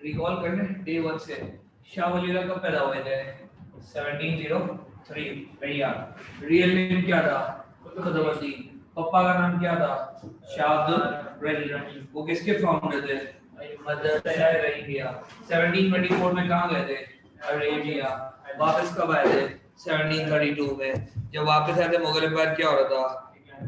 Recall करने day 1 से शाह वली अल्लाह कब पैदा हुए थे 1703 भैया रियल नेम क्या था खुदवती पापा का नाम क्या था शाह अब्दुल रहीम वो किसके फाउंडर थे मदरसा रहीमिया 1724 में कहाँ गए थे अरेबिया वापस कब आए थे 1732 में जब वापस आए थे मुगल एम्पायर क्या हो रहा था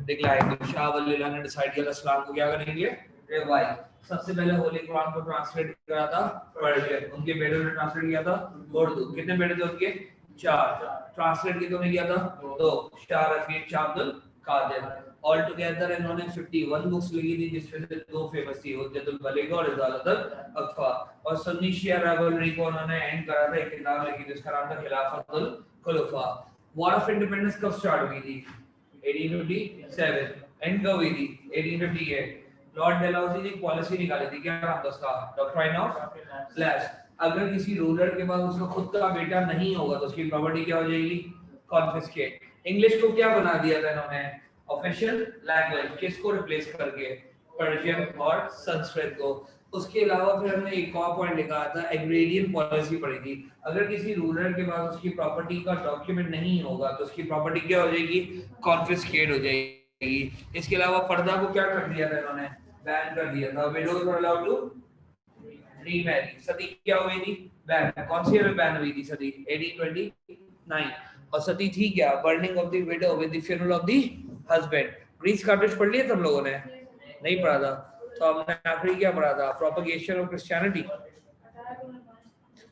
डिक्लाइन शाह वली अल्लाह ने डिसाइड किया इस्लाम को क्या करेंगे रिवाइव सबसे पहले होली कुरान को ट्रांसलेट करा था पर्शियन उनके बेटे ने ट्रांसलेट किया था उर्दू कितने बेटे थे उनके चार ट्रांसलेट कितनों ने किया था दो शाह रफीक शाह अब्दुल कादिर ऑल टुगेदर इन्होंने 51 बुक्स लिखी थी जिसमें से दो फेमस थी हुज्जतुल बलीग और रिजालतुल अक्फा और सुन्नी शिया राइवलरी को उन्होंने एंड करा था एक किताब लिखी जिसका नाम था खिलाफतुल खुलफा वॉर ऑफ इंडिपेंडेंस कब स्टार्ट हुई थी 1857 एंड कब हुई थी 1858 लॉर्ड डेलहौजी ने एक पॉलिसी निकाली थी क्या नाम था उसका डॉक्ट्राइन ऑफ स्लैश अगर किसी रूलर के पास उसका खुद का बेटा नहीं होगा तो उसकी प्रॉपर्टी क्या हो जाएगी कॉन्फिस्केट इंग्लिश को क्या बना दिया था इन्होंने ऑफिशियल लैंग्वेज किसको रिप्लेस करके पर्शियन और संस्कृत को उसके अलावा फिर हमने एक और पॉइंट लिखा था एग्रेरियन पॉलिसी पढ़ी थी अगर किसी रूलर के पास उसकी प्रॉपर्टी का डॉक्यूमेंट नहीं होगा तो उसकी प्रॉपर्टी क्या हो जाएगी कॉन्फिस्केट हो जाएगी इसके अलावा पर्दा को क्या कर दिया था इन्होंने बैन कर दिया था widows were allowed to remarry sati क्या हुई थी बैन कौन सी ईयर में बैन हुई थी सती 1829 और सती थी क्या burning of the widow with the funeral of the husband grease cartridge पढ़ लिया तुम लोगों ने नहीं पढ़ा था तो हमने आखिरी क्या पढ़ा था propagation of Christianity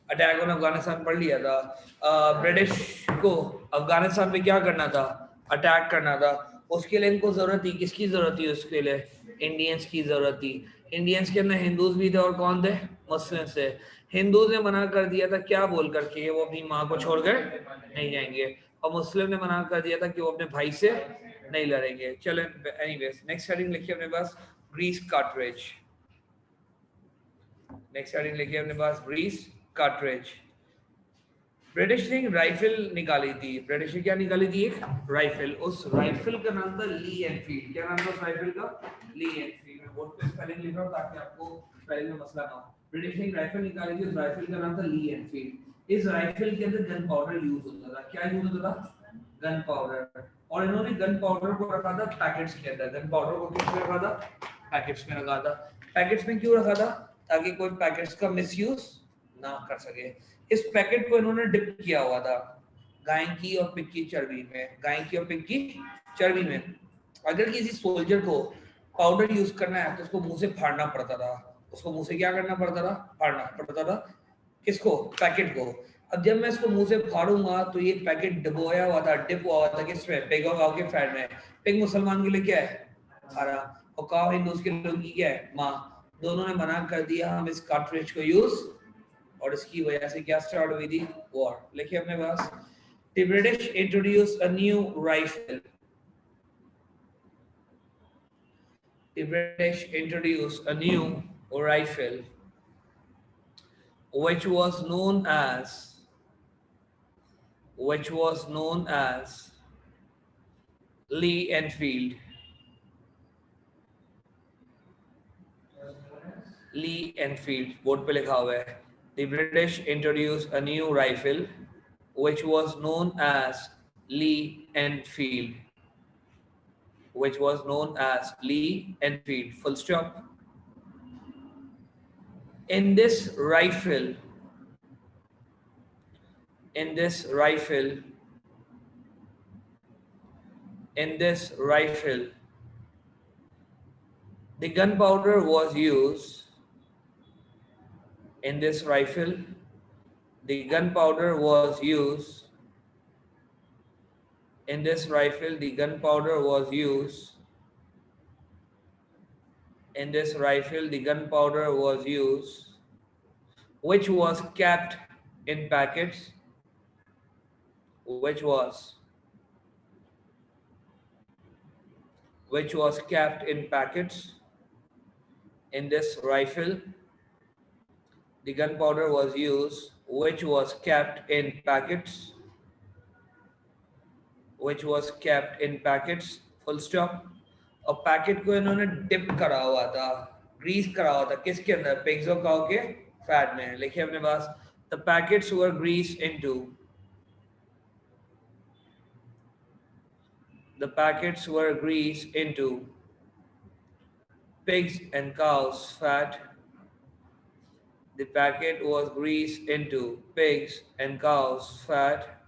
attack on Afghanistan पढ़ लिया था ब्रिटिश को अफगानिस्तान पे क्या करना था अटैक करना था उसके लिए इनको जरूरत थी किसकी जरूरत थी उसके लिए इंडियंस की जरूरत थी इंडियंस के अंदर हिंदूज भी थे और कौन थे मुस्लिम्स थे हिंदूज ने मना कर दिया था क्या बोल करके वो अपनी माँ को छोड़कर नहीं जाएंगे और मुस्लिम ने मना कर दिया था कि वो अपने भाई से नहीं लड़ेंगे चलो एनीवेज नेक्स्ट हेडिंग लिखिए अपने पास ग्रीस कार्ट्रिज नेक्स्ट हेडिंग लिखिए अपने पास ग्रीस कार्ट्रिज ब्रिटिश ने राइफल निकाली थी ब्रिटिश ने क्या निकाली थी एक राइफल उस राइफल का नाम था ली एनफील्ड क्या नाम था उस राइफल का ली एनफील्ड मैं बोर्ड पे स्पेलिंग लिख रहा हूं ताकि आपको स्पेलिंग में मसला ना हो ब्रिटिश ने एक राइफल निकाली थी उस राइफल का नाम था ली एनफील्ड इस राइफल के अंदर गन पाउडर यूज होता था क्या यूज होता था गन पाउडर और इन्होंने गन पाउडर को रखा था पैकेट्स के अंदर गन पाउडर को किस में रखा था पैकेट्स में रखा था पैकेट्स में क्यों रखा था ताकि कोई पैकेट्स का मिसयूज ना कर सके इस पैकेट को इन्होंने डिप किया हुआ था गाय की और पिग की चर्बी में गाय की और पिग की चर्बी में अगर किसी सोल्जर को पाउडर यूज करना है तो उसको मुंह से फाड़ना पड़ता था उसको मुंह से क्या करना पड़ता था फाड़ना पड़ता था किसको पैकेट को अब जब मैं इसको मुंह से फाड़ूंगा तो ये पैकेट डुबोया हुआ था डिप हुआ था किसमें पिग और काऊ के फैट में पिग मुसलमान के लिए क्या है हरा और काऊ हिंदूज के लोग की क्या है माँ दोनों ने मना कर दिया हम इस कार्ट्रिज को यूज और इसकी वजह से क्या स्टार्ट हुई थी वॉर लिखिए अपने पास The British introduced a new rifle. The British introduced a new rifle which was known as Lee Enfield. Lee Enfield board पे लिखा हुआ है The British introduced a new rifle which was known as Lee Enfield. Which was known as Lee Enfield. Full stop. In this rifle, the gunpowder was used. In this rifle, the gunpowder was used. In this rifle, the gunpowder was used. In this rifle, the gunpowder was used, which was kept in packets. Which was kept in packets. In this rifle, the gunpowder was used, which was kept in packets. Which was kept in packets. Full stop. और packet को इन्होंने dip करा हुआ था Greece करा हुआ था किसके अंदर पिग्स और काऊ के फैट में है। लिखिए अपने पास the packets were grease into the packets were greased into pigs and cows fat. The packet was greased into pigs and cows fat.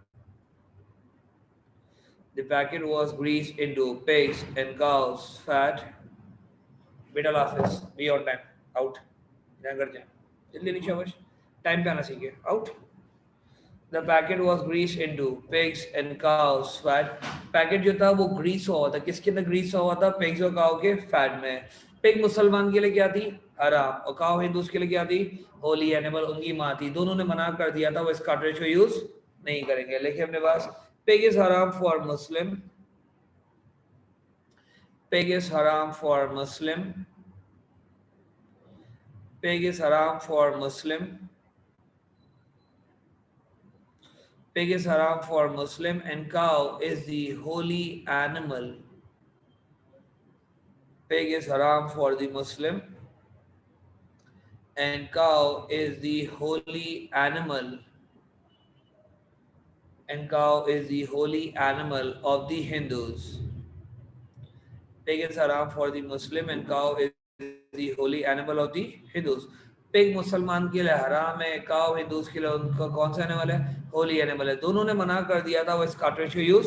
The packet was greased into pigs and cows fat. Middle office, be on time. Out. ध्यान कर जाए जल्दी नहीं शाबाश time पे आना सीखिए out The packet was greased into pigs and cows fat. Packet जो था वो ग्रीस हुआ था किसके अंदर ग्रीस हुआ था पिग्स और काउ के फैट में पिग मुसलमान के लिए क्या थी हराम और काउ हिंदूस के लिए क्या थी होली एनिमल उनकी माँ थी दोनों ने मना कर दिया था वो इस कार्ट्रिज को यूज नहीं करेंगे लेकिन अपने पास पिग इज हराम फॉर मुस्लिम पिग इज हराम फॉर मुस्लिम पिग इज हराम for Muslim Pig is haram for Muslim and cow is the holy animal. Pig is haram for the Muslim and cow is the holy animal. And cow is the holy animal of the Hindus. Pig is haram for the Muslim and cow is the holy animal of the Hindus. Pig मुसलमान के लिए हराम है cow Hindus के लिए उनका कौन सा एनिमल है होली एनिमल है दोनों ने मना कर दिया था वो इस कार्ट्रिज को यूज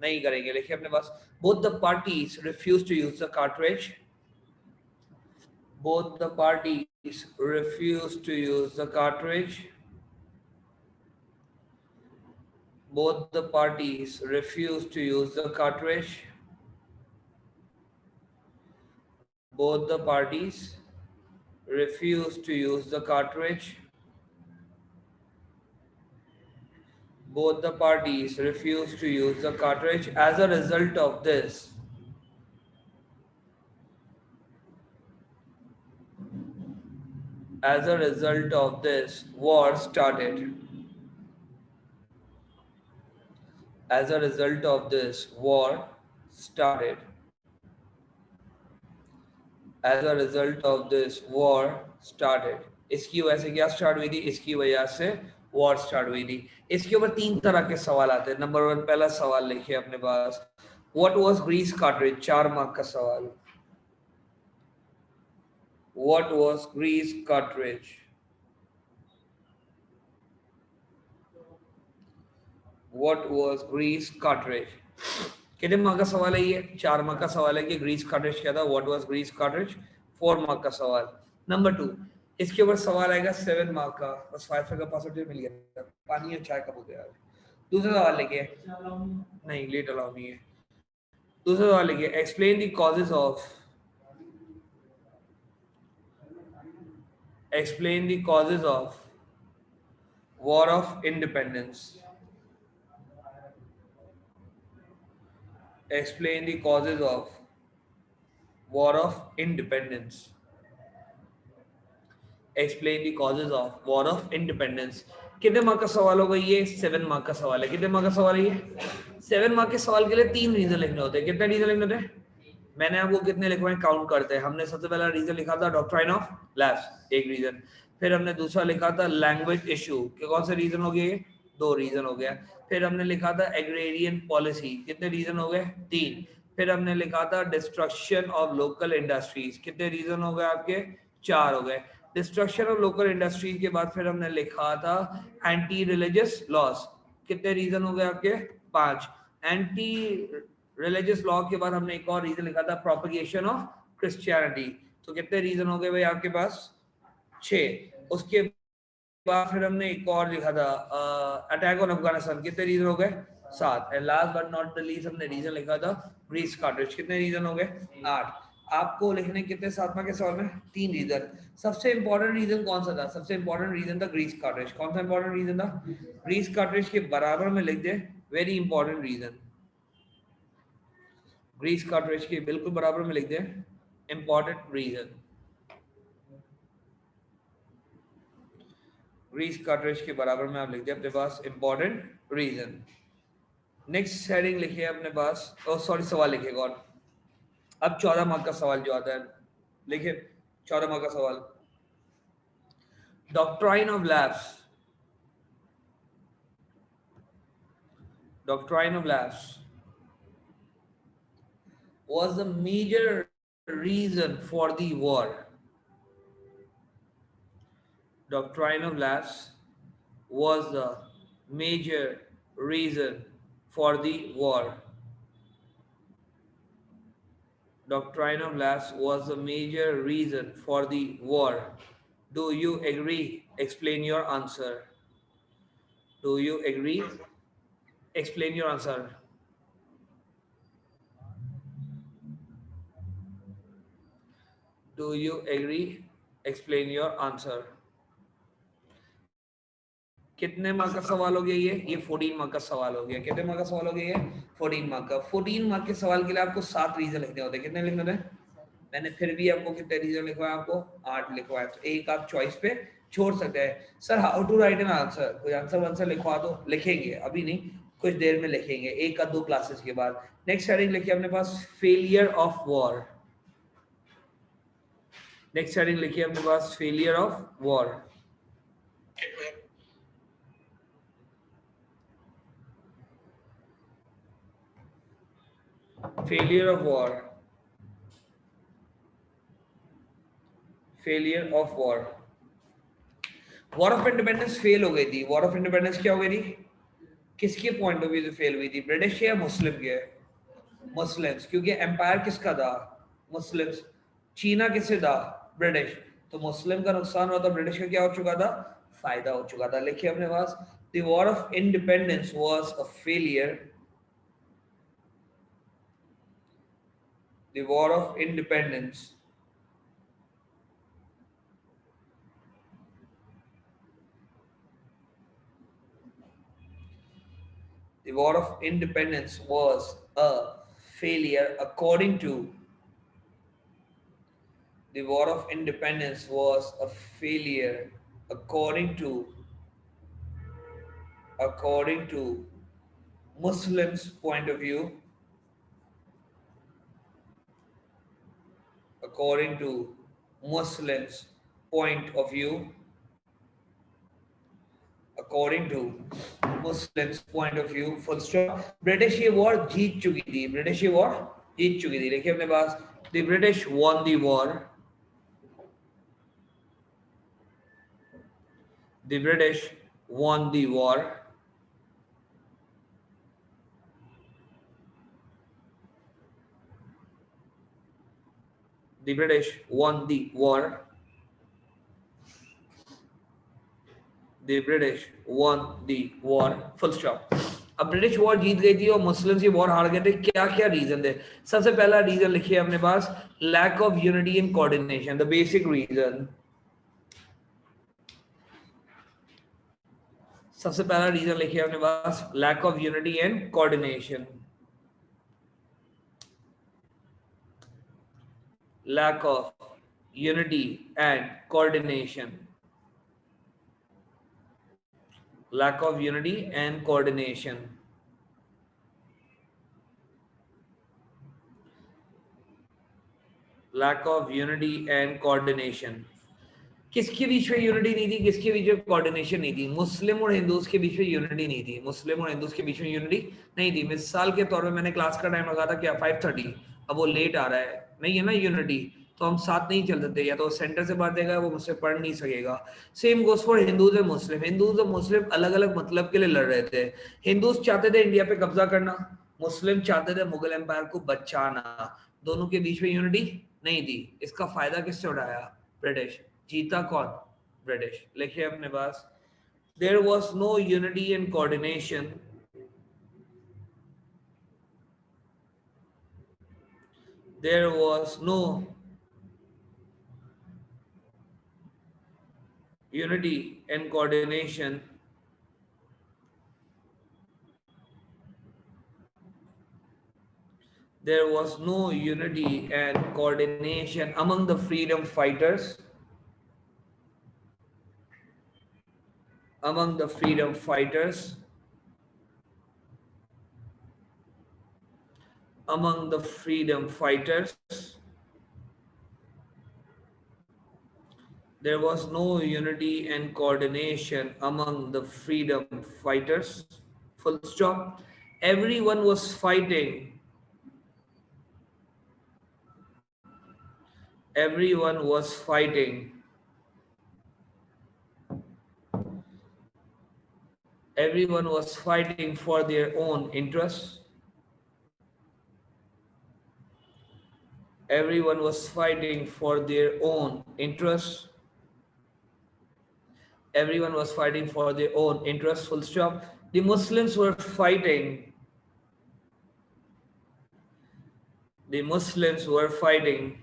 नहीं करेंगे लिखिए अपने पास both the parties refused to use the cartridge both the parties refused to use the cartridge both the parties refused to use the cartridge both the parties refused to use the cartridge both the parties refused to use the cartridge as a result of this war started as a result of this war started as a result of this war started इसकी वजह से क्या start हुई थी इसकी वजह से war start हुई थी इसके ऊपर तीन तरह के सवाल आते हैं नंबर 1 पहला सवाल लिखिए अपने पास what was grease cartridge 4 mark का सवाल what was grease cartridge what was grease cartridge कितने मार्क का सवाल है ये 4 मार्क का सवाल है कि ग्रीस कार्ट्रिज क्या था what was grease cartridge 4 mark का सवाल नंबर 2 इसके ऊपर सवाल आएगा 7 मार्क का बस 5 का परसेंटेज मिल गया पानी और चाय कब हो गया दूसरा सवाल लिखिए नहीं लेट अलाउ नहीं है दूसरा सवाल लिखिए explain the causes of explain the causes of war of independence explain the causes of war of independence explain the causes of war of independence कितने मार्क का सवाल होगा ये 7 मार्क का सवाल है कितने मार्क का सवाल है ये 7 मार्क के सवाल के लिए 3 रीजन लिखने होते हैं कितने रीजन लिखने होते हैं मैंने आपको कितने लिखवाए काउंट करते हैं हमने सबसे पहला रीजन लिखा था डॉक्ट्राइन ऑफ लैप्स एक रीजन फिर हमने दूसरा लिखा था लैंग्वेज इशू के कौन से रीजन हो गए 2 रीजन हो गया फिर हमने लिखा था एग्रेरियन पॉलिसी कितने रीजन हो गए 3 फिर हमने लिखा था डिस्ट्रक्शन ऑफ लोकल इंडस्ट्रीज कितने रीजन हो गए आपके 4 हो गए डिस्ट्रक्शन ऑफ लोकल इंडस्ट्रीज के बाद फिर हमने लिखा था एंटी रिलीजियस लॉस कितने रीजन हो गए आपके 5 एंटी रिलीजियस लॉ के बाद हमने एक और रीजन लिखा था प्रोपगेशन ऑफ क्रिश्चियनिटी तो कितने रीजन हो गए भाई आपके पास 6 उसके बाद फिर हमने एक और लिखा था अटैक ऑन अफगानिस्तान कितने रीजन हो गए 7 and last but not the least हमने रीजन लिखा था ग्रीस कार्ट्रिज कितने रीजन हो गए 8 आपको लिखने कितने 7 मार्क के सवाल में 3 रीजन सबसे इंपॉर्टेंट रीजन कौन सा था सबसे इंपॉर्टेंट रीजन था ग्रीस कार्ट्रिज कौन सा इंपॉर्टेंट रीजन था ग्रीस कार्ट्रिज के बराबर में लिख दे very important reason grease cartridge के बिल्कुल बराबर में लिख दे इंपॉर्टेंट रीजन ग्रीस कार्ट्रिज के बराबर में आप लिख दे अपने पास इंपॉर्टेंट रीजन नेक्स्ट हेडिंग लिखिए अपने पास सॉरी सवाल लिखिए कौन अब 14 मार्क का सवाल जो आता है लिखिए 14 मार्क का सवाल Doctrine of lapse. Doctrine of lapse was the major reason for the war. Doctrine of lapse was the major reason for the war. Doctrine of lapse was the major reason for the war. Do you agree? Explain your answer. Do you agree? Explain your answer. Do you agree? Explain your answer. कितने mark का सवाल हो गया ये 14 mark का सवाल हो गया. कितने मार्क का सवाल हो गया ये 14 मार्क का. 14 मार्क के सवाल के लिए आपको 7 रीजन लिखने होते हैं. कितने लिखने होते हैं? मैंने फिर भी आपको कितने रीजन लिखवाया? आपको 8 लिखवाया. तो एक आप चॉइस पे छोड़ सकते हैं. Sir how to write an answer? कोई आंसर लिखवा दो. लिखेंगे अभी नहीं, कुछ देर में लिखेंगे, एक का 2 क्लासेस के बाद. नेक्स्ट हेडिंग लिखिए अपने पास failure of war. Next heading लिखिए अपने पास failure of war. Failure of war. Failure of war. War of independence fail हो गई थी. वॉर ऑफ इंडिपेंडेंस क्या हो गई थी? किसके पॉइंट ऑफ व्यू से फेल हुई थी? ब्रिटिश के या मुस्लिम के? मुस्लिम्स. क्योंकि एम्पायर किसका था? मुस्लिम्स. चीना किससे था? ब्रिटिश. तो मुस्लिम का नुकसान हुआ था, ब्रिटिश का क्या हो चुका था? फायदा हो चुका था. लिखिए अपने पास the war of independence was a failure. The war of independence the war of independence was a failure according to the war of independence was a failure according to Muslims point of view. According to Muslims point of view. According to Muslims point of view. Full stop. British ये war जीत चुकी थी. British ये war जीत चुकी थी. देखिए अपने पास the British won the war. The British won the war. The British won the war. The British won the war. Full stop. अब British war जीत गई थी और मुस्लिम्स ये वॉर हार गए थे. क्या क्या रीजन थे? सबसे पहला रीजन लिखिए अपने पास lack of unity and coordination. The basic reason. सबसे पहला रीजन लिखिए अपने पास lack of unity and coordination. Lack of unity and coordination. Lack of unity and coordination. Lack of unity and coordination. किसके बीच में यूनिटी नहीं थी? किसके बीच में कोऑर्डिनेशन नहीं थी? मुस्लिम और हिंदूज के बीच में यूनिटी नहीं थी. मुस्लिम और हिंदूज के बीच में यूनिटी नहीं थी. मिसाल के तौर पे मैंने क्लास का टाइम रखा था क्या 5:30. अब वो लेट आ रहा है, नहीं है ना यूनिटी, तो हम साथ नहीं चल सकते. या तो सेंटर से पढ़ देगा, वो मुझसे पढ़ नहीं सकेगा. Same goes for Hindus and Muslim. Hindus और मुस्लिम अलग अलग मतलब के लिए लड़ रहे थे. हिंदूज चाहते थे इंडिया पे कब्जा करना, मुस्लिम चाहते थे मुगल एम्पायर को बचाना. दोनों के बीच में यूनिटी नहीं थी. इसका फायदा किससे उठाया? ब्रिटिश. जीता कौन? ब्रिटिश. लिखिए अपने पास there was no unity and coordination. There was no unity and coordination. There was no unity and coordination among the freedom fighters. Among the freedom fighters. Among the freedom fighters. There was no unity and coordination among the freedom fighters. Full stop. Everyone was fighting. Everyone was fighting. Everyone was fighting for their own interests. Everyone was fighting for their own interests. Everyone was fighting for their own interests. Full stop. The Muslims were fighting. The Muslims were fighting.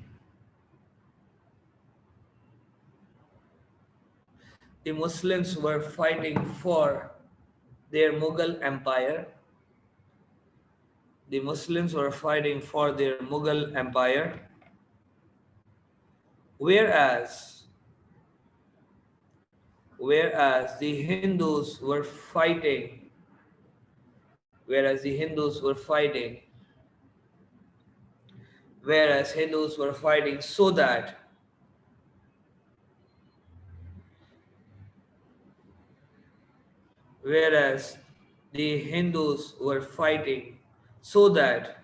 The Muslims were fighting for their Mughal empire. The Muslims were fighting for their Mughal empire. Whereas the Hindus were fighting, whereas Hindus were fighting so that whereas the Hindus were fighting so that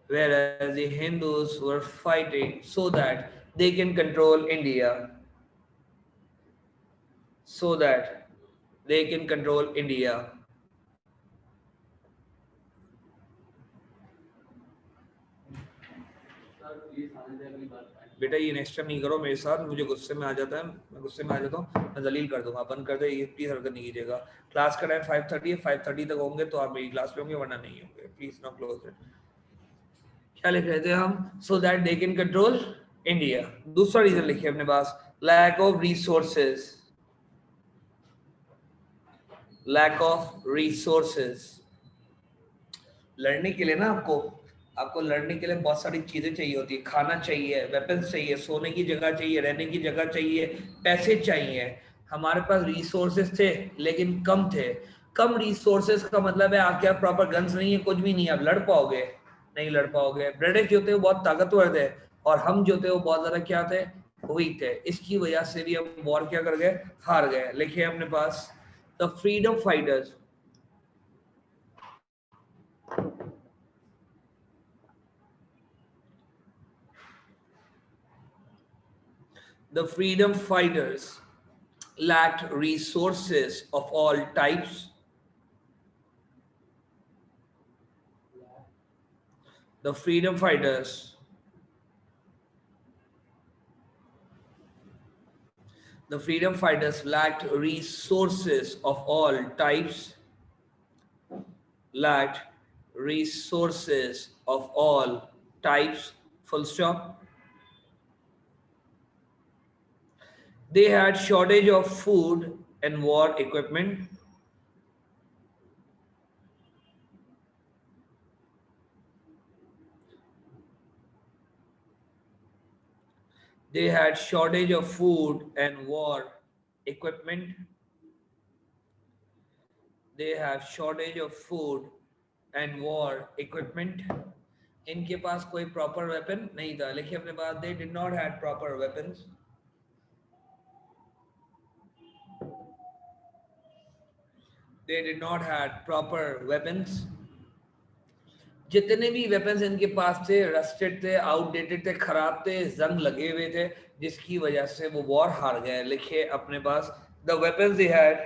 whereas the Hindus were fighting so that they can control India, so that they can control India. बेटा ये next time नहीं करो मेरे साथ, मुझे गुस्से में आ जाता है, मैं गुस्से में आ जाता हूँ, मैं दलील कर दूंगा, बंद कर दे, ये प्लीज हरकत नहीं कीजिएगा। क्लास का टाइम 5:30 है, 5:30 तक होंगे तो आप मेरी क्लास पे होंगे, वरना नहीं होंगे। Please not close it. क्या लिख रहे थे हम? So that they can control India. दूसरा रीजन लिखिए अपने पास, lack of resources, lack of resources. लड़ने के लिए ना आपको लड़ने के लिए बहुत सारी चीजें चाहिए होती है, खाना चाहिए, वेपन्स चाहिए, सोने की जगह चाहिए, रहने की जगह चाहिए, पैसे चाहिए। हमारे पास रिसोर्सेज थे लेकिन कम थे। कम रिसोर्सेज का मतलब है आपके पास प्रॉपर गन्स नहीं है, कुछ भी नहीं है, आप लड़ पाओगे? नहीं लड़ पाओगे। ब्रिटिश जो थे वो बहुत ताकतवर थे और हम जो थे वो बहुत ज्यादा क्या थे, वीक थे। इसकी वजह से भी हम वॉर क्या कर गए, हार गए। लिखिए अपने पास, the freedom fighters, the freedom fighters lacked resources of all types. The freedom fighters lacked resources of all types, lacked resources of all types, full stop. They had shortage of food and war equipment. They had shortage of food and war equipment. They have shortage of food and war equipment. इनके पास कोई proper weapon नहीं था। लिखिए अपने पास, they did not had proper weapons. They did not had proper weapons. जितने भी weapons इनके पास थे रस्टेड थे, आउटडेटेड थे, खराब थे, जंग लगे हुए थे, जिसकी वजह से वो वॉर हार गए। लिखिए अपने पास, the weapons they had,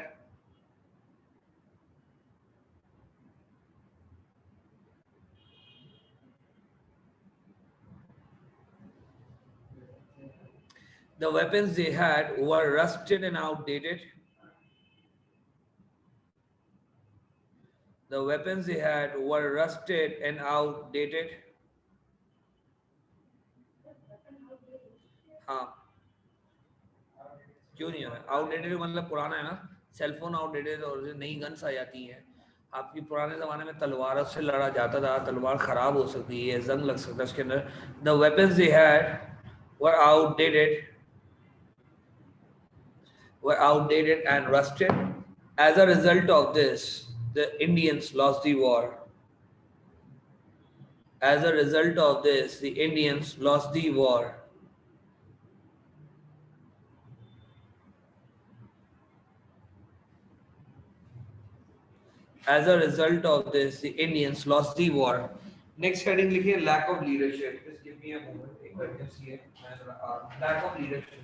the weapons they had were rusted and outdated. The weapons they had were rusted and outdated. हाँ, क्यों नहीं है? आउटडेटेड मतलब पुराना है ना, सेलफोन आउटडेटेड और नई गन्स आ जाती हैं। आपकी पुराने ज़माने में तलवारों से लड़ा जाता था, तलवार ख़राब हो सकती है, जंग लग सकता है उसके अंदर। The weapons they had were outdated and rusted. As a result of this, the Indians lost the war. As a result of this, the Indians lost the war. As a result of this, the Indians lost the war. Next heading लिखिए lack of leadership. Just give me a moment. एक बार just ये lack of leadership.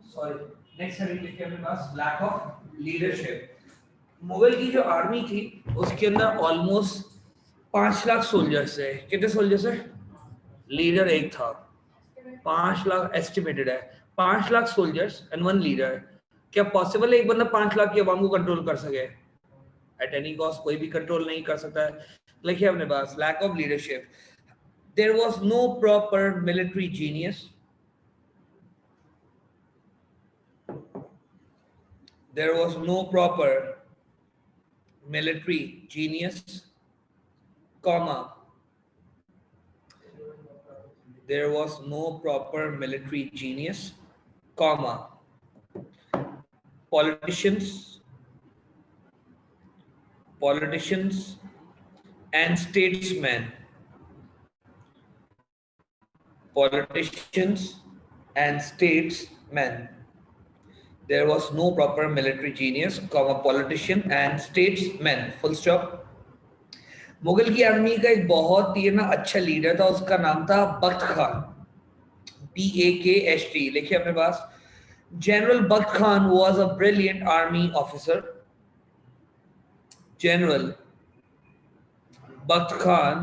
Sorry next heading लिखिए अपने पास lack of leadership. Mughal की जो army थी उसके अंदर ऑलमोस्ट 5 लाख सोल्जर्स थे। कितने सोल्जर्स है? लीडर एक था। 5 लाख एस्टिमेटेड है। 5 लाख सोल्जर्स एंड 1 लीडर। क्या पॉसिबल है एक बंदा 5 लाख की आवाम को कंट्रोल कर सके? एट एनी कॉस्ट कोई भी कंट्रोल नहीं कर सकता है। लिखिए अपने पास lack of leadership. There was no proper military genius. There was no proper military genius, comma. There was no proper military genius, comma. Politicians and statesmen. Politicians and statesmen. There was no proper military genius, comma, politician and statesmen. Full stop. Mughal की army का एक बहुत ही ना अच्छा leader था, उसका नाम था बख्त खान। BAKHT लिखिए अपने पास। General Bakht Khan was a brilliant army officer. General Bakht Khan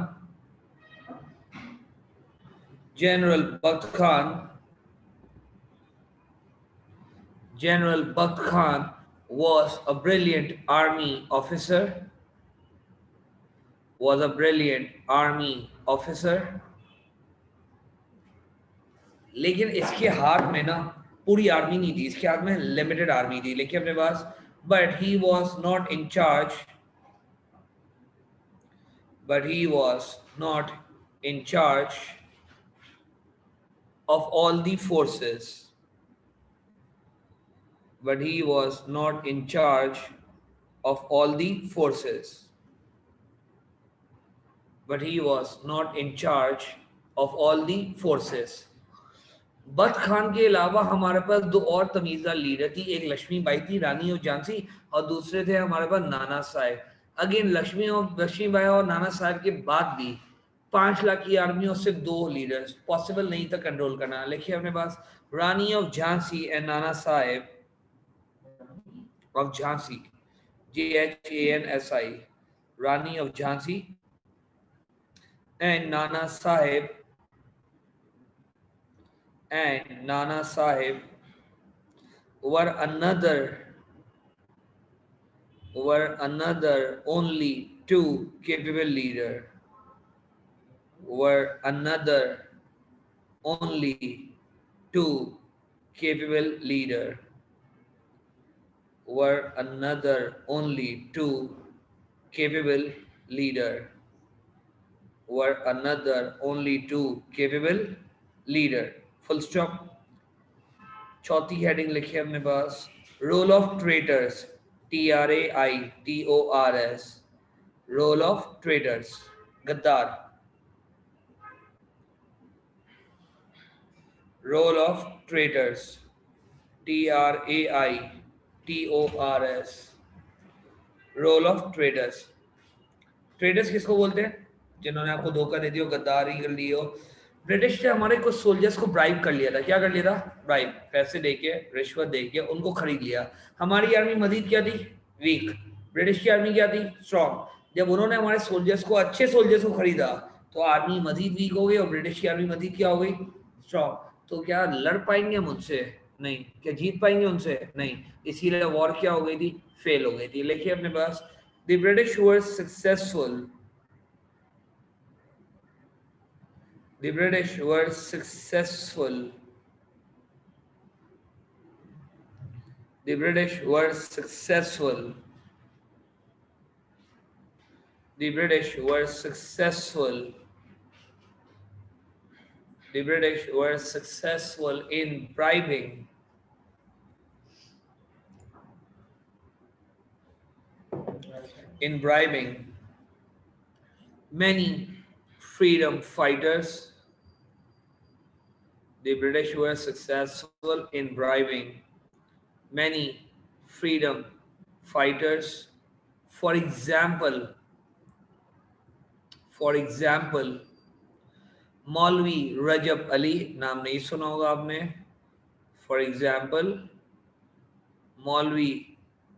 General Bakht Khan was a brilliant army officer. लेकिन इसके हाथ में ना पूरी आर्मी नहीं थी, इसके हाथ में लिमिटेड आर्मी थी। लेकिन अपने पास but he was not in charge of all the forces, but he was not in charge of all the forces. But he was not in charge of all the forces. बद खान के अलावा हमारे पास दो और तमीज़दार leader थी, एक लक्ष्मी बाई थी, रानी of Jhansi, और दूसरे थे हमारे पास नाना साहेब. अगेन लक्ष्मी बाई और नाना साहेब के बाद भी 5 लाख की आर्मी और सिर्फ दो लीडर्स पॉसिबल नहीं था कंट्रोल करना. लिखिए अपने पास Rani of Jhansi and Nana Sahib of Jhansi, JHANSI, Rani of Jhansi and Nana Sahib were another only two capable leader. Were another only two capable leader. Were another only two capable leader. Were another only two capable leader. Full stop. चौथी heading लिखी है अपने पास role of traitors, TRAITORS, role of traitors, गद्दार. Role of traitors, TRAITORS, role of traitors. Traders किसको बोलते हैं? जिन्होंने आपको धोखा दे दिया, गद्दारी कर ली हो. ब्रिटिश ने हमारे कुछ सोल्जर्स को ब्राइब कर लिया था. क्या कर लिया था? ब्राइब, पैसे देके, रिश्वत देके उनको खरीद लिया. हमारी आर्मी मजीद क्या थी? वीक. ब्रिटिश की आर्मी क्या थी? स्ट्रॉन्ग. जब उन्होंने हमारे सोल्जर्स को, अच्छे सोल्जर्स को खरीदा, तो आर्मी मजीद वीक हो गई और ब्रिटिश की आर्मी मजीद क्या हो गई? स्ट्रॉन्ग. तो क्या लड़ पाएंगे हम उनसे? नहीं. क्या जीत पाएंगे उनसे? नहीं. इसीलिए वॉर क्या हो गई थी? फेल हो गई थी. लिखिए अपने पास the British were successful. The British were successful. The British were successful. The British were successful. The British were successful in bribing many freedom fighters. The British were successful in bribing many freedom fighters. For example, मौलवी रजब अली, नाम नहीं सुना होगा आपने. For example, मौलवी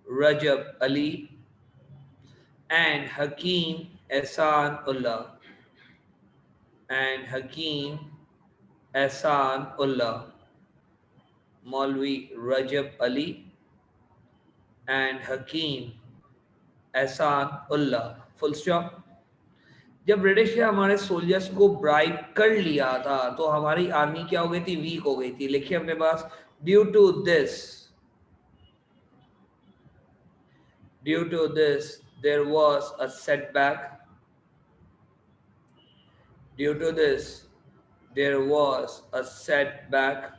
रजब Ali and Hakim Ehsan Ullah. Maulvi Rajab Ali and Hakim Ehsan Ullah. Full stop. जब British ने हमारे सोल्जर्स को ब्राइब कर लिया था तो हमारी आर्मी क्या हो गई थी? वीक हो गई थी. लिखिए अपने पास due to this there was a setback. Due to this there was a setback.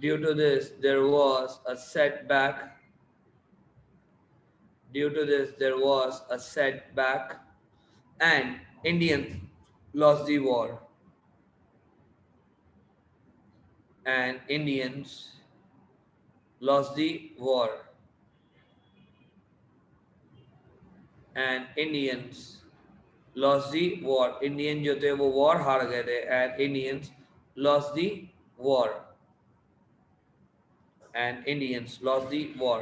Due to this there was a setback. Due to this there was a setback and Indians lost the war. And Indians lost the war. And Indians lost the war. Indian जो थे वो war हार गए थे. And Indians lost the war. And Indians lost the war.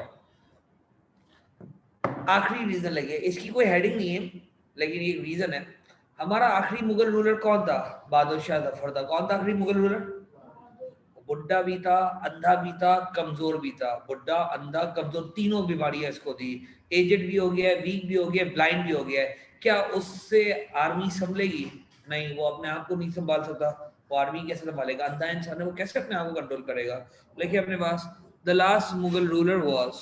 आखिरी reason लगे, इसकी कोई हेडिंग नहीं है लेकिन ये रीजन है. हमारा आखिरी मुगल रूलर कौन था? बहादुर शाह जफर था. कौन था आखिरी मुगल रूलर? बुढ़ा भी था, अंधा भी था, कमजोर भी था. बुढ़ा, अंधा, कमजोर, तीनों बीमारियां इसको थी. एजेड भी हो गया है, वीक भी हो गया, ब्लाइंड भी हो गया है. क्या उससे आर्मी संभलेगी? नहीं. वो अपने आप को नहीं संभाल सकता. वो आर्मी कैसे संभालेगा? अंधा इंसान है, वो कैसे अपने आप को कंट्रोल करेगा? लेकिन अपने पास the last Mughal ruler was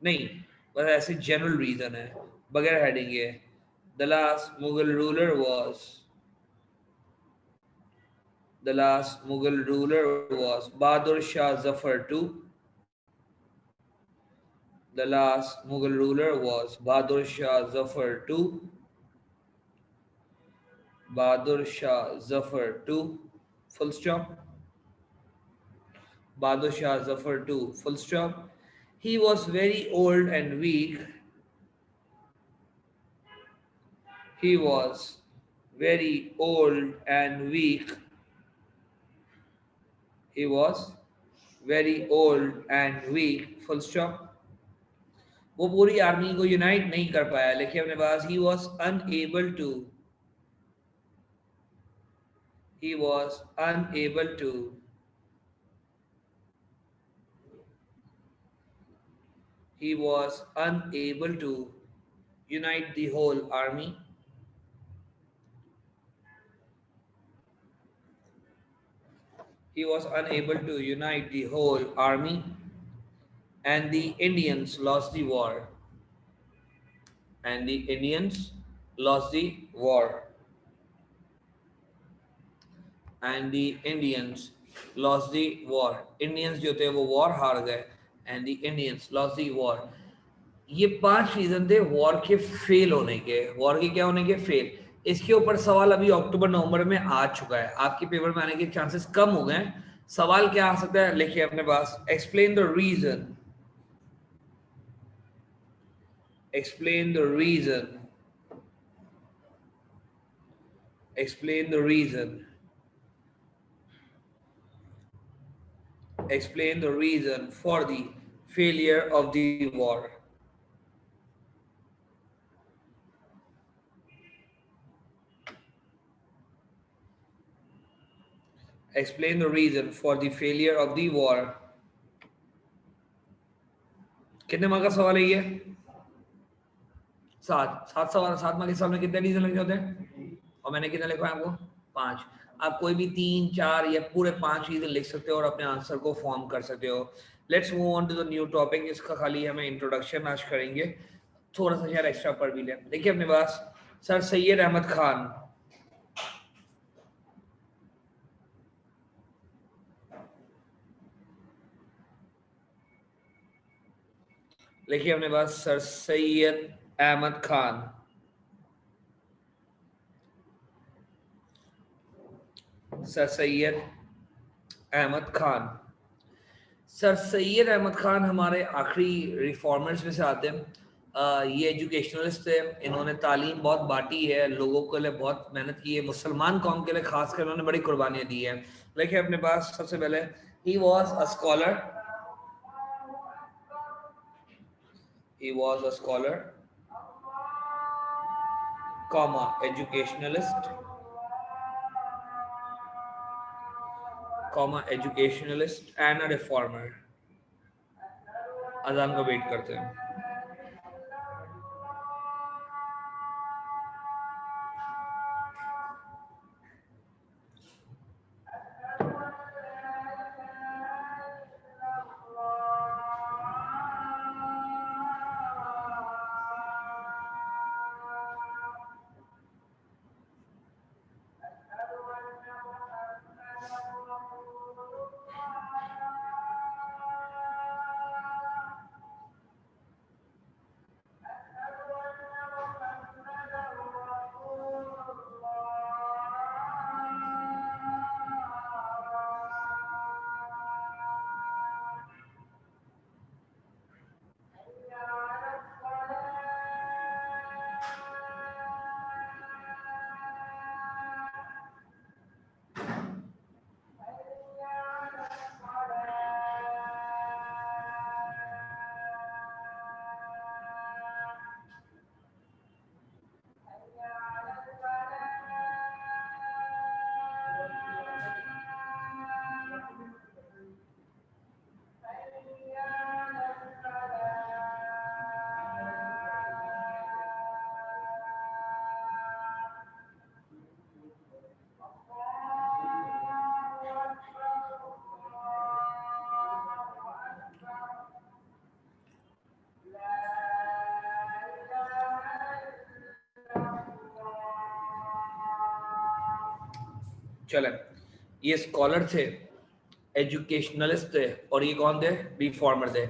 नहीं, बस ऐसे जनरल रीजन है बगैर हेडिंग के. The last Mughal ruler was the last Mughal ruler was Bahadur Shah Zafar II. The last Mughal ruler was Bahadur Shah Zafar II. Bahadur Shah Zafar II. Full stop. Bahadur Shah Zafar II. Full stop. He was very old and weak. He was very old and weak. He was very old and weak. Full stop. वो पूरी army को unite नहीं कर पाया. लिखिए अपने पास. He was unable to he was unable to unite the whole army. He was unable to unite the whole army, and the Indians lost the war. And the Indians lost the war. And the Indians lost the war. Indians जो थे वो war हार गए. And the Indians lost the war. ये 5 reason थे war के fail होने के. वॉर के क्या होने के? फेल. इसके ऊपर सवाल अभी अक्टूबर नवंबर में आ चुका है. आपके पेपर में आने के चांसेस कम हो गए. सवाल क्या आ सकता है? लिखिए अपने पास. Explain the reason. Explain the reason. Explain the reason. Explain the reason for the failure of the war. Explain the reason for the failure of the war. कितने मार्क का सवाल है ये? 7 सवाल. 7 मार्क के सवाल में कितने रीजन लग जाते हैं? और मैंने कितने लिखा है आपको? 5. आप कोई भी 3, 4 या पूरे 5 रीजन लिख सकते हो और अपने आंसर को फॉर्म कर सकते हो. Let's move on to the new topic. इसका खाली हमें इंट्रोडक्शन आज करेंगे. थोड़ा सा शायद एक्स्ट्रा पढ़ भी लें. देखिए अपने पास सर सैयद अहमद खान. लिखिए अपने पास sir Syed Ahmad Khan. Sir Syed Ahmad Khan. Sir Syed Ahmad Khan हमारे आखिरी रिफॉर्मर्स में से आते हैं. ये एजुकेशनलिस्ट थे. इन्होंने तालीम बहुत बांटी है. लोगों के लिए बहुत मेहनत की है. मुसलमान कौम के लिए खासकर इन्होंने बड़ी कुर्बानियां दी हैं. लिखिए अपने पास सबसे पहले he was a scholar. He was a scholar, comma, educationalist, comma, educationalist and a reformer. अजान का वेट करते हैं. चलें, ये स्कॉलर थे, एजुकेशनलिस्ट थे, और ये कौन थे? रिफॉर्मर थे।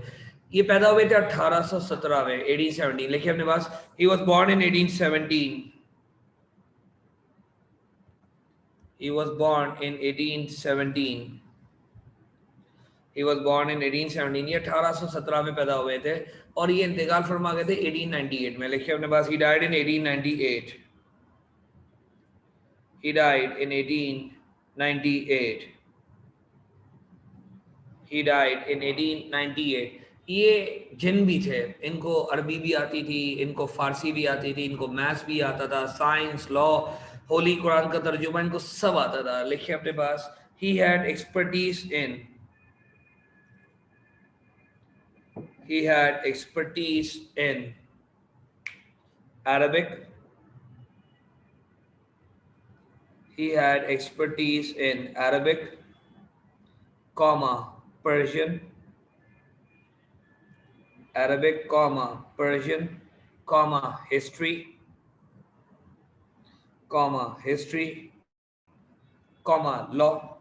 ये पैदा हुए थे 1817 में, 1817। लिखिए अपने पास, he was born in 1817। He was born in 1817. He was born in 1817. ये 1817 में पैदा हुए थे और ये इंतकाल फरमा गए थे 1898 में। लिखिए अपने पास, he died in 1898. He died in 1898. He died in 1898. ये जिन भी थे, इनको अरबी भी आती थी, इनको फारसी भी आती थी, इनको मैथ्स भी आता था, साइंस, लॉ, होली कुरान का तर्जुमा, इनको सब आता था। लिखिए अपने पास, he had expertise in He had expertise in Arabic. He had expertise in Arabic, comma, Persian, Arabic, comma, Persian, comma, history, comma, law,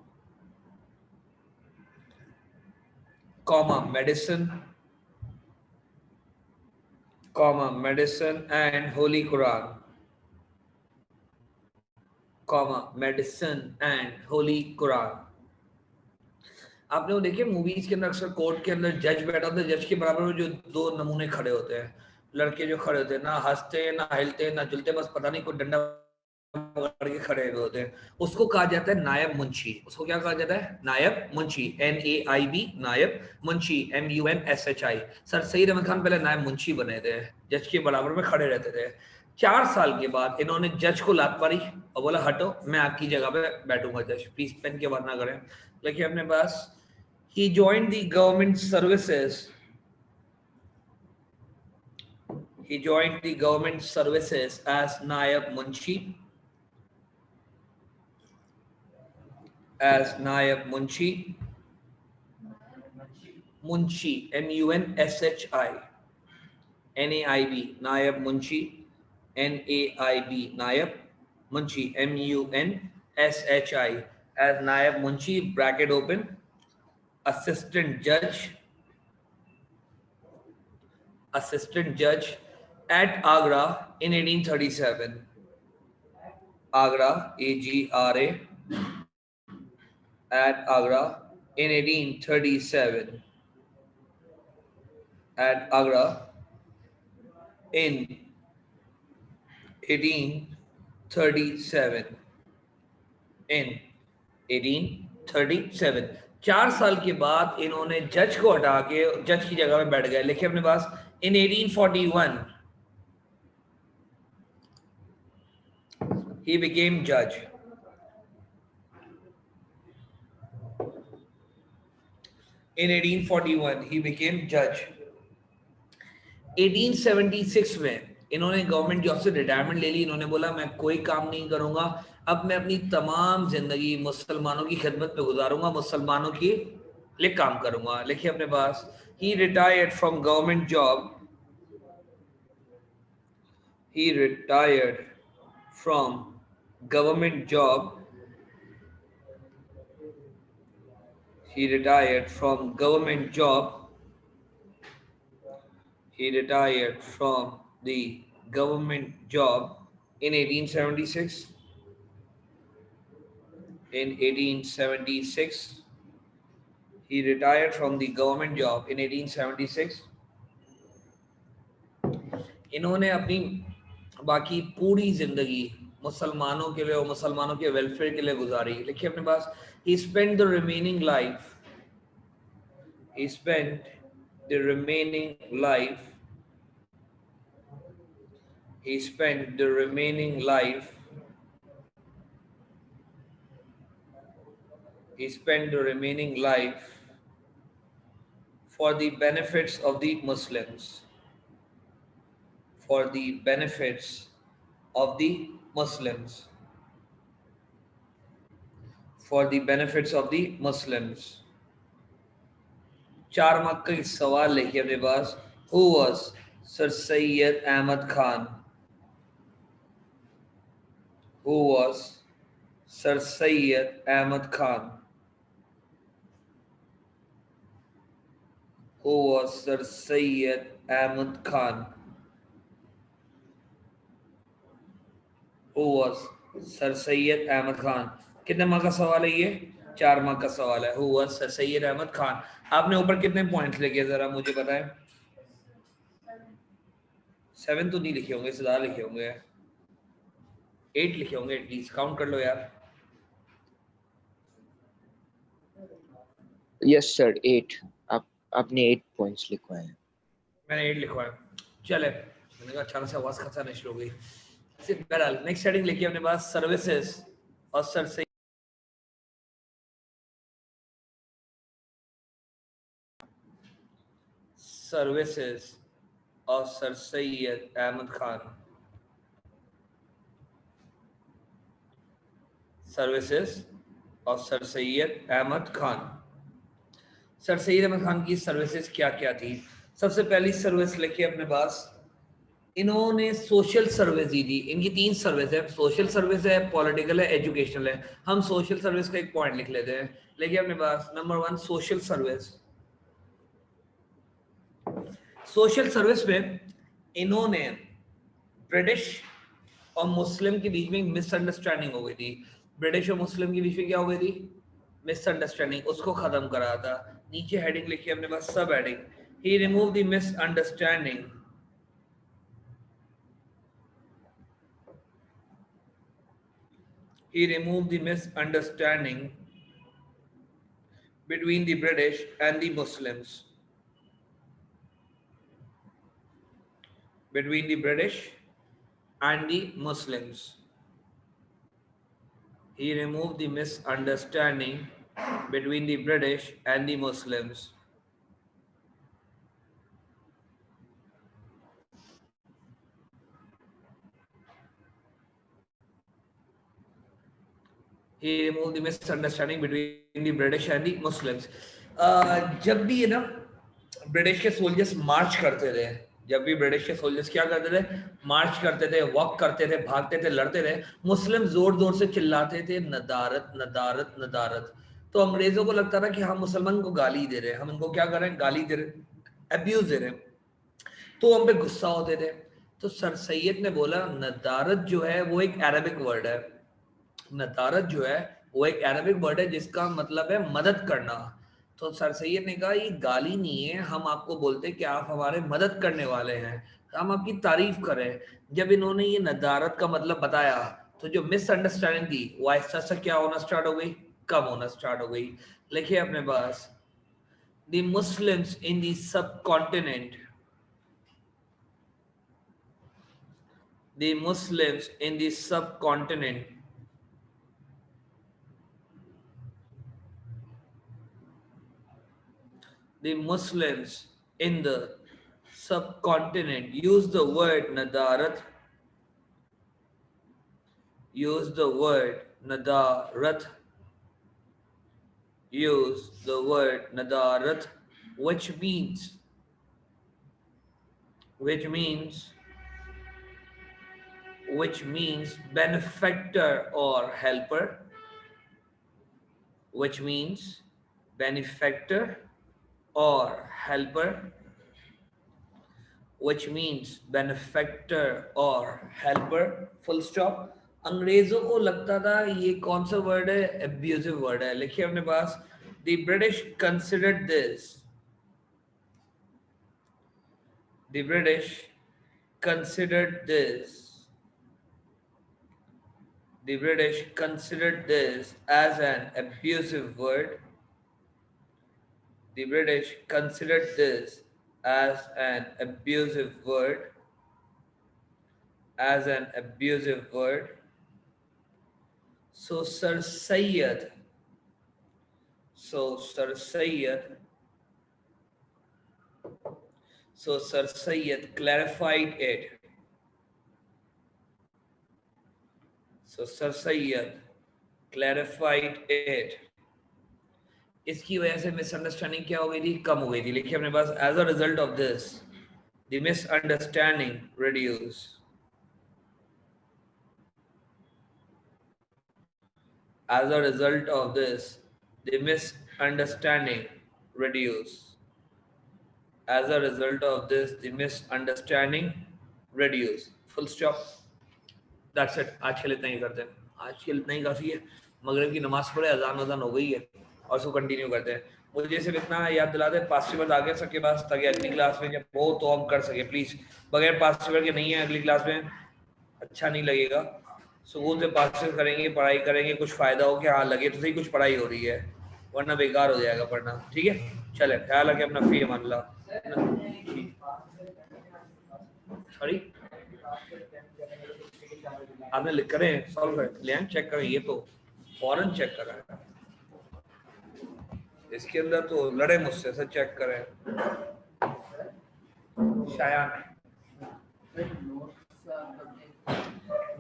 comma, medicine, and Holy Quran, comma, medicine and Holy Quran. आपने वो देखिए movies के अंदर अक्सर court के अंदर जज बैठा होता है, जज के बराबर में जो दो नमूने खड़े होते हैं, लड़के जो खड़े होते हैं, ना हंसते ना हिलते ना जुलते, बस पता नहीं कोई डंडा पकड़ के खड़े हुए होते हैं, उसको कहा जाता है नायब मुंशी। उसको क्या कहा जाता है? नायब मुंशी, NAIB, नायब मुंशी, MUNSHI। सर सईद अहमद खान पहले नायब मुंशी बने थे, जज के बराबर में खड़े रहते थे। 4 साल के बाद इन्होंने जज को लात मारी और बोला, हटो, मैं आपकी जगह पे बैठूंगा जज, प्लीज पेन के बात ना करें। देखिए अपने पास, he joined the government services. He joined the government services as Naib Munshi. Munshi, MUNSHI, NAIB, Naib Munshi, NAIB, Naib Munshi, MUNSHI, as Naib Munshi, bracket open, assistant judge at Agra in 1837. Agra, AGRA, at Agra in 1837. At Agra in 1837. In 1837। 4 साल के बाद इन्होंने जज को हटा के जज की जगह में बैठ गए। लिखिए अपने पास, in 1841 he became judge. In 1841 he became judge. 1876 में इन्होंने गवर्नमेंट जॉब से रिटायरमेंट ले ली। इन्होंने बोला, मैं कोई काम नहीं करूंगा, अब मैं अपनी तमाम जिंदगी मुसलमानों की खिदमत पे गुजारूंगा, मुसलमानों की लिए काम करूंगा। लिखिए अपने पास, he retired from government job. He retired from government job. He retired from government job. He retired from the government job in 1876. In 1876, he retired from the government job in 1876. इन्होंने अपनी बाकी पूरी जिंदगी मुसलमानों के लिए और मुसलमानों के वेलफेयर के लिए गुजारी। लिखिए अपने पास, he spent the remaining life. He spent the remaining life. He spent the remaining life. He spent the remaining life for the benefits of the Muslims. For the benefits of the Muslims. For the benefits of the Muslims. 4 mark का सवाल लिखिए अपने पास, Who was Sir Syed Ahmad Khan? Who was sir Syed Ahmad Khan. Who was Sir Syed Ahmad Khan? Who was Sir Syed Ahmad Khan? कितने mark का सवाल है ये? 4 मार्क का सवाल है. Who was Sir Syed Ahmad Khan? आपने ऊपर कितने पॉइंट्स लिखे जरा मुझे बताएं. 7 तो नहीं लिखे होंगे, ज़्यादा लिखे होंगे. 8 लिखे होंगे एटलीस्ट. काउंट कर लो यार. Yes sir 8. आपने 8 पॉइंट्स लिखवाए हैं. मैंने 8 लिखवाए. चले, मैंने कहा अचानक से आवाज खतरनाक शुरू हो गई. बहरहाल नेक्स्ट हेडिंग लिखी अपने पास सर्विसेज और sir Syed services of Sir Syed Ahmad Khan. Services of Sir Syed Ahmad Khan. Sir Syed Ahmad Khan की सर्विसेज क्या क्या थी? सबसे पहली सर्विस लिखी अपने पास, इन्होंने सोशल सर्विस दी थी. इनकी 3 सर्विस है. सोशल सर्विस है, पॉलिटिकल है, एजुकेशनल है. हम सोशल सर्विस का एक पॉइंट लिख लेते हैं. लिखिए अपने पास number 1 social service. Social service में इन्होंने ब्रिटिश और मुस्लिम के बीच में मिसअंडरस्टैंडिंग हो गई थी. ब्रिटिश और मुस्लिम के बीच में क्या हो गई थी? मिसअंडरस्टैंडिंग. उसको खत्म करा था. नीचे हेडिंग लिखी अपने पास सब heading, he remove the misunderstanding. He removed the misunderstanding between the British and the Muslims. Between the British and the Muslims. He removed the misunderstanding between the British and the Muslims. He removed the misunderstanding between the British and the Muslims. जब भी है ना British के soldiers मार्च करते थे, जब भी British के सोल्जर्स क्या करते थे, मार्च करते थे, वॉक करते थे, भागते थे, लड़ते थे, मुस्लिम जोर जोर से चिल्लाते थे नदारत नदारत नदारत. तो अंग्रेजों को लगता था कि हम मुसलमान को गाली दे रहे हैं, हम इनको क्या कर रहे हैं, गाली दे रहे हैं, अब्यूज दे रहे हैं. तो हम पे गुस्सा होते थे. तो सर सैयद ने बोला नदारत जो है वो एक अरबिक वर्ड है. नदारत जो है वो एक अरबिक वर्ड है जिसका मतलब है मदद करना. तो सर सैयद ने कहा ये गाली नहीं है, हम आपको बोलते हैं कि आप हमारे मदद करने वाले हैं, हम आपकी तारीफ करें. जब इन्होंने ये नदारत का मतलब बताया तो जो मिसअंडरस्टैंडिंग थी वो आहिस्ता आहिस्ता क्या होना स्टार्ट हो गई, कम होना स्टार्ट हो गई. लिखिए अपने पास the Muslims in the subcontinent, the Muslims in the subcontinent the Muslims in the subcontinent use the word nadarat, use the word nadarat, use the word nadarat, which means benefactor or helper, which means benefactor or helper, which means benefactor or helper, full stop. अंग्रेजों को लगता था ये कौन सा word है, abusive word है. लिखिए अपने पास the British considered this, the British considered this, the British considered this as an abusive word, the British considered this as an abusive word, as an abusive word. So Sir Syed clarified it. So Sir Syed clarified it. इसकी वजह से misunderstanding क्या हो गई थी, कम हो गई थी. लिखिए अपने पास as a result of this the misunderstanding reduce. As a result of this, the misunderstanding reduce. As a result of this, the misunderstanding reduce. Full stop. That's it. आज के लिए इतना ही करते हैं. आज के लिए इतना ही काफी है. मगरिब की नमाज पढ़े, अजान वजान हो गई है और उसको कंटिन्यू करते हैं. मुझे सिर्फ इतना याद दिला दे पास रिवर्स आगे सबके पास, ताकि अगली क्लास में जब हो तो हम कर सके. प्लीज बगैर पास रिवर्स के नहीं है अगली क्लास में, अच्छा नहीं लगेगा. सुकून से पास करेंगे, पढ़ाई करेंगे, कुछ फायदा हो कि हाँ लगे तो सही कुछ पढ़ाई हो रही है, वरना बेकार हो जाएगा पढ़ना. ठीक है, चले ख्याल रखें अपना. फी अमान अल्लाह. सॉरी आपने लिख करें सॉल्व कर ले, चेक करें. ये तो फौरन चेक कर रहा है, इसके अंदर तो लड़े मुझसे. सर चेक करें. शायान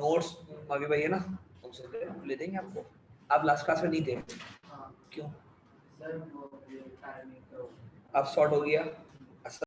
नोट्स आगे भाई है ना, उनसे ले देंगे आपको. आप लास्ट क्लास में नहीं थे क्यों? आप शॉर्ट हो गया.